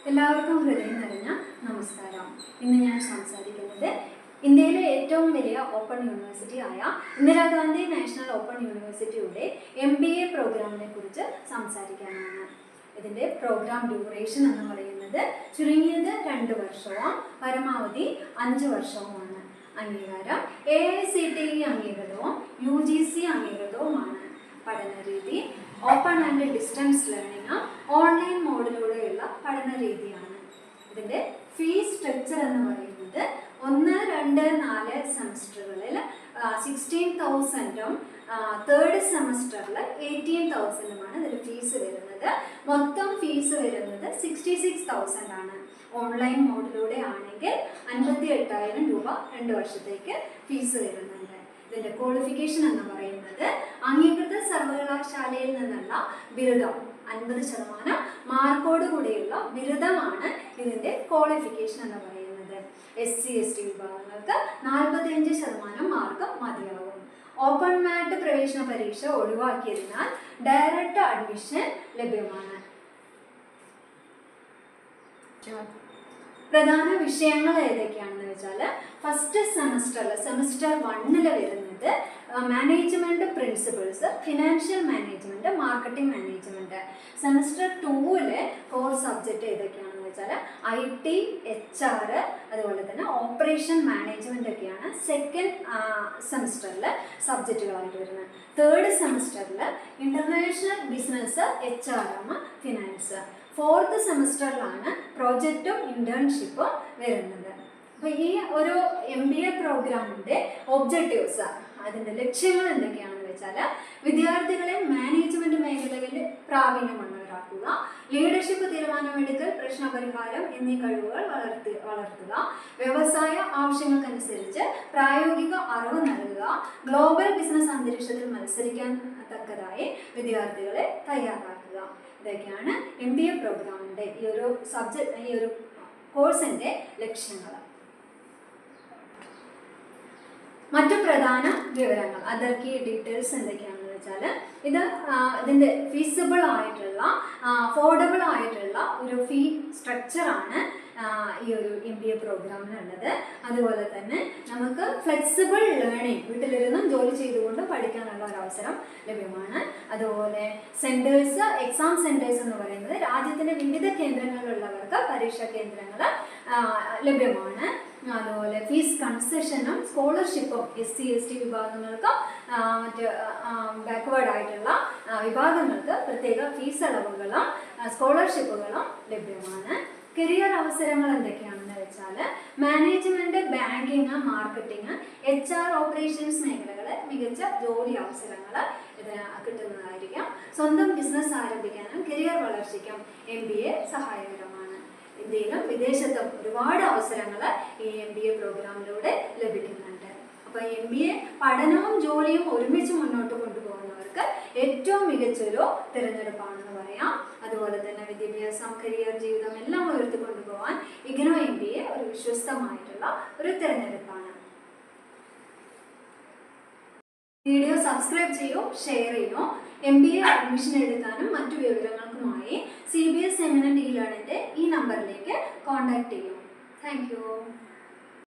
എല്ലാവർക്കും ഹൃദയം നിറഞ്ഞ നമസ്കാരം. ഇന്ന് ഞാൻ സംസാരിക്കുന്നത് ഇന്ത്യയിലെ ഏറ്റവും വലിയ ഓപ്പൺ യൂണിവേഴ്സിറ്റി ആയ ഇന്ദിരാഗാന്ധി നാഷണൽ ഓപ്പൺ യൂണിവേഴ്സിറ്റിയുടെ MBA പ്രോഗ്രാമിനെ കുറിച്ച് സംസാരിക്കാനാണ്. ഇതിൻ്റെ പ്രോഗ്രാം ഡ്യൂറേഷൻ എന്ന് പറയുന്നത് ചുരുങ്ങിയത് 2 വർഷവും പരമാവധി 5 വർഷവുമാണ്. അംഗീകാരം AICTE അംഗീകൃതവും UGC അംഗീകൃതവുമാണ്. പഠനരീതി open and distance learning online മോഡിലൂടെയുള്ള പഠന രീതിയാണ്. ഇതിൻ്റെ ഫീസ് സ്ട്രക്ചർ എന്ന് പറയുന്നത് 1, 2, 4 സെമസ്റ്ററുകളിൽ 16,000ഉം തേർഡ് സെമസ്റ്ററിൽ 18,000ഉമാണ് ഇതിൽ ഫീസ് വരുന്നത്. മൊത്തം ഫീസ് വരുന്നത് 66,000 ആണ്. ഓൺലൈൻ മോഡിലൂടെ ആണെങ്കിൽ 58,000 രൂപ 2 വർഷത്തേക്ക് ഫീസ് വരുന്നുണ്ട്. ഇതിൻ്റെ ക്വാളിഫിക്കേഷൻ എന്ന് പറയുന്നത് അംഗീകൃത സർവകലാശാലയിൽ നിന്നുള്ള ബിരുദം 50% മാർക്കോട് കൂടിയുള്ള ബിരുദമാണ് ഇതിൻ്റെ ക്വാളിഫിക്കേഷൻ എന്ന് പറയുന്നത്. SC ST വിഭാഗങ്ങൾക്ക് 45% മാർക്ക് മതിയാകും. ഓപ്പൺ മാറ്റ് പ്രവേശന പരീക്ഷ ഒഴിവാക്കിയതിനാൽ ഡയറക്റ്റ് അഡ്മിഷൻ ലഭ്യമാണ്. പ്രധാന വിഷയങ്ങൾ ഏതൊക്കെയാണെന്ന് വെച്ചാൽ ഫസ്റ്റ് സെമസ്റ്ററിൽ സെമസ്റ്റർ 1 വരുന്നത് management principles, financial management, marketing management. Semester 2 core subject ഏതൊക്കെയാണെന്ന് വെച്ചാൽ IT, HR, അതുപോലെ തന്നെ ഓപ്പറേഷൻ മാനേജ്മെൻ്റ് ഒക്കെയാണ് സെക്കൻഡ് സെമസ്റ്ററിൽ സബ്ജക്റ്റുകളായിട്ട് വരുന്നത്. തേർഡ് സെമസ്റ്ററിൽ international business, HRM, finance. Fourth സെമസ്റ്ററിലാണ് പ്രോജക്റ്റും ഇൻറ്റേൺഷിപ്പും വരുന്നത്. അപ്പോൾ ഈ ഒരു MBA പ്രോഗ്രാമിൻ്റെ ഒബ്ജക്റ്റീവ്സ്, അതിൻ്റെ ലക്ഷ്യങ്ങൾ എന്തൊക്കെയാണെന്ന് വെച്ചാൽ വിദ്യാർത്ഥികളെ മാനേജ്മെൻറ്റ് മേഖലയിൽ പ്രാവീണ്യമുള്ളവരാക്കുക, ലീഡർഷിപ്പ്, തീരുമാനമെടുക്കൽ, പ്രശ്നപരിഹാരം എന്നീ കഴിവുകൾ വളർത്തുക, വ്യവസായ ആവശ്യങ്ങൾക്കനുസരിച്ച് പ്രായോഗിക അറിവ് നൽകുക, ഗ്ലോബൽ ബിസിനസ് അന്തരീക്ഷത്തിൽ മത്സരിക്കാൻ തക്കതായി വിദ്യാർത്ഥികളെ തയ്യാറാക്കുക. ഇതൊക്കെയാണ് MBA പ്രോഗ്രാമിൻ്റെ ഈ ഒരു കോഴ്സിൻ്റെ ലക്ഷ്യങ്ങൾ. മറ്റു പ്രധാന വിവരങ്ങൾ, അതർ കീ ഡീറ്റെയിൽസ് എന്തൊക്കെയാണെന്ന് വെച്ചാൽ ഇതിൻ്റെ ഫീസിബിൾ ആയിട്ടുള്ള അഫോർഡബിൾ ആയിട്ടുള്ള ഒരു ഫീ സ്ട്രക്ചറാണ് ഈ ഒരു MBA പ്രോഗ്രാമിനുള്ളത്. അതുപോലെ തന്നെ നമുക്ക് ഫ്ലെക്സിബിൾ ലേണിംഗ്, വീട്ടിലിരുന്നും ജോലി ചെയ്തുകൊണ്ട് പഠിക്കാനുള്ള ഒരു അവസരം ലഭ്യമാണ്. അതുപോലെ സെൻറ്റേഴ്സ്, എക്സാം സെൻറ്റേഴ്സ് എന്ന് പറയുന്നത് രാജ്യത്തിൻ്റെ വിവിധ കേന്ദ്രങ്ങളിലുള്ളവർക്ക് പരീക്ഷാ കേന്ദ്രങ്ങൾ ലഭ്യമാണ്. അതുപോലെ ഫീസ് കൺസെഷനും സ്കോളർഷിപ്പും SC ST വിഭാഗങ്ങൾക്ക്, മറ്റ് ബാക്ക്വേർഡ് ആയിട്ടുള്ള വിഭാഗങ്ങൾക്ക് പ്രത്യേക ഫീസ് ഇളവുകളും സ്കോളർഷിപ്പുകളും ലഭ്യമാണ്. കരിയർ അവസരങ്ങൾ എന്തൊക്കെയാണെന്ന് വെച്ചാൽ management, banking, marketing, HR, operations മേഖലകൾ മികച്ച ജോലി അവസരങ്ങൾ ഇതിന് കിട്ടുന്നതായിരിക്കും. സ്വന്തം ബിസിനസ് ആരംഭിക്കാനും കരിയർ വളർച്ചയ്ക്കും MBA സഹായകരമാണ്. ഇന്ത്യയിലും വിദേശത്തും ഒരുപാട് അവസരങ്ങൾ ഈ MBA പ്രോഗ്രാമിലൂടെ ലഭിക്കുന്നുണ്ട്. അപ്പോൾ MBA പഠനവും ജോലിയും ഒരുമിച്ച് മുന്നോട്ട് കൊണ്ടുപോകുന്നവർക്ക് ഏറ്റവും മികച്ചൊരു തിരഞ്ഞെടുപ്പാണെന്ന് പറയാം. അതുപോലെ തന്നെ വിദ്യാഭ്യാസം, കരിയർ, ജീവിതം എല്ലാം ഉയർത്തിക്കൊണ്ടുപോകാൻ IGNOU MBA ഒരു വിശ്വസ്തമായിട്ടുള്ള ഒരു തിരഞ്ഞെടുപ്പാണ്. വീഡിയോ സബ്സ്ക്രൈബ് ചെയ്യൂ, ഷെയർ ചെയ്യൂ. MBA അഡ്മിഷൻ എടുക്കാനും മറ്റു വിവരങ്ങൾക്കുമായി CBS എമിനന്റ് E-Learningന്റെ ഈ നമ്പറിലേക്ക് കോൺടാക്ട് ചെയ്യൂ. Thank you.